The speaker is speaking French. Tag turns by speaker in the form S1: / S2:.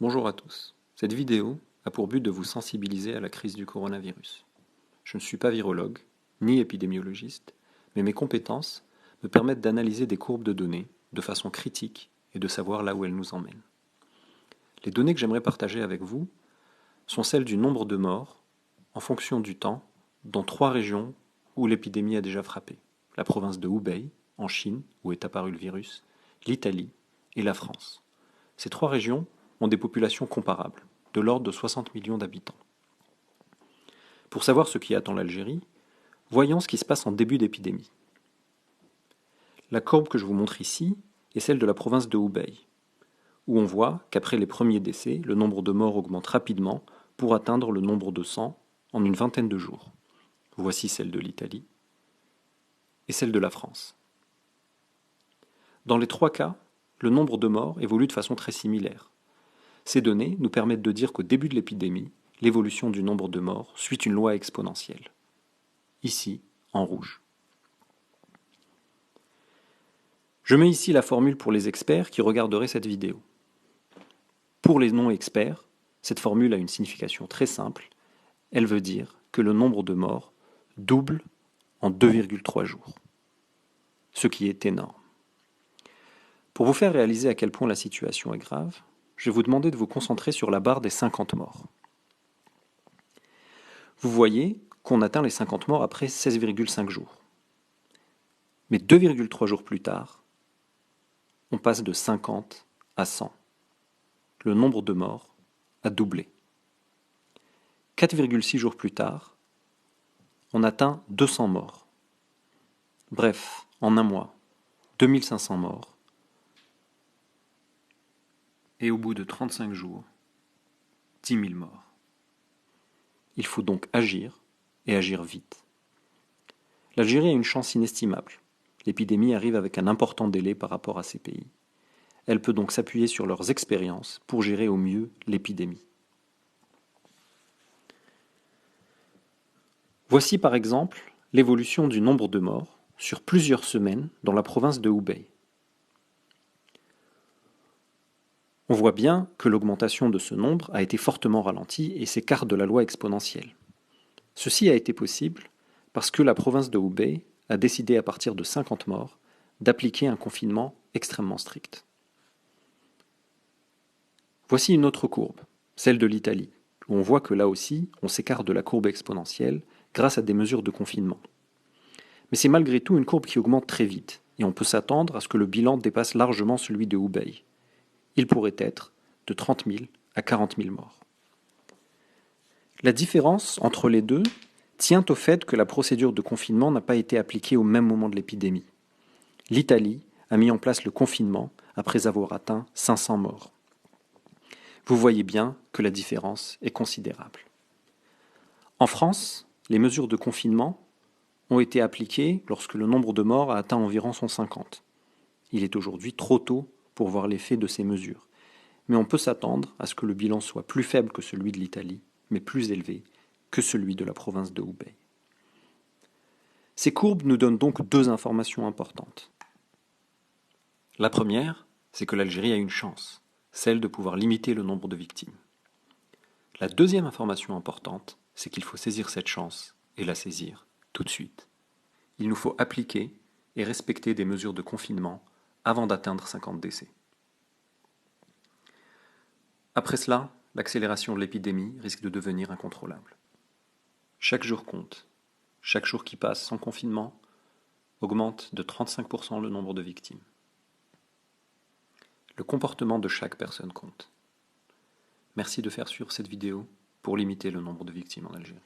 S1: Bonjour à tous. Cette vidéo a pour but de vous sensibiliser à la crise du coronavirus. Je ne suis pas virologue, ni épidémiologiste, mais mes compétences me permettent d'analyser des courbes de données de façon critique et de savoir là où elles nous emmènent. Les données que j'aimerais partager avec vous sont celles du nombre de morts en fonction du temps dans 3 régions où l'épidémie a déjà frappé. La province de Hubei, en Chine, où est apparu le virus, l'Italie et la France. Ces 3 régions ont des populations comparables, de l'ordre de 60 millions d'habitants. Pour savoir ce qui attend l'Algérie, voyons ce qui se passe en début d'épidémie. La courbe que je vous montre ici est celle de la province de Hubei, où on voit qu'après les premiers décès, le nombre de morts augmente rapidement pour atteindre le nombre de 100 en une vingtaine de jours. Voici celle de l'Italie et celle de la France. Dans les 3 cas, le nombre de morts évolue de façon très similaire. Ces données nous permettent de dire qu'au début de l'épidémie, l'évolution du nombre de morts suit une loi exponentielle. Ici, en rouge. Je mets ici la formule pour les experts qui regarderaient cette vidéo. Pour les non-experts, cette formule a une signification très simple. Elle veut dire que le nombre de morts double en 2,3 jours. Ce qui est énorme. Pour vous faire réaliser à quel point la situation est grave, je vais vous demander de vous concentrer sur la barre des 50 morts. Vous voyez qu'on atteint les 50 morts après 16,5 jours. Mais 2,3 jours plus tard, on passe de 50 à 100. Le nombre de morts a doublé. 4,6 jours plus tard, on atteint 200 morts. Bref, en un mois, 2500 morts. Et au bout de 35 jours, 10 000 morts. Il faut donc agir, et agir vite. L'Algérie a une chance inestimable. L'épidémie arrive avec un important délai par rapport à ces pays. Elle peut donc s'appuyer sur leurs expériences pour gérer au mieux l'épidémie. Voici par exemple l'évolution du nombre de morts sur plusieurs semaines dans la province de Hubei. On voit bien que l'augmentation de ce nombre a été fortement ralentie et s'écarte de la loi exponentielle. Ceci a été possible parce que la province de Hubei a décidé à partir de 50 morts d'appliquer un confinement extrêmement strict. Voici une autre courbe, celle de l'Italie, où on voit que là aussi, on s'écarte de la courbe exponentielle grâce à des mesures de confinement. Mais c'est malgré tout une courbe qui augmente très vite, et on peut s'attendre à ce que le bilan dépasse largement celui de Hubei. Il pourrait être de 30 000 à 40 000 morts. La différence entre les deux tient au fait que la procédure de confinement n'a pas été appliquée au même moment de l'épidémie. L'Italie a mis en place le confinement après avoir atteint 500 morts. Vous voyez bien que la différence est considérable. En France, les mesures de confinement ont été appliquées lorsque le nombre de morts a atteint environ 150. Il est aujourd'hui trop tôt pour voir l'effet de ces mesures, mais on peut s'attendre à ce que le bilan soit plus faible que celui de l'Italie, mais plus élevé que celui de la province de Hubei. Ces courbes nous donnent donc 2 informations importantes. La première, c'est que l'Algérie a une chance, celle de pouvoir limiter le nombre de victimes. La deuxième information importante, c'est qu'il faut saisir cette chance et la saisir tout de suite. Il nous faut appliquer et respecter des mesures de confinement avant d'atteindre 50 décès. Après cela, l'accélération de l'épidémie risque de devenir incontrôlable. Chaque jour compte. Chaque jour qui passe sans confinement augmente de 35% le nombre de victimes. Le comportement de chaque personne compte. Merci de faire suivre cette vidéo pour limiter le nombre de victimes en Algérie.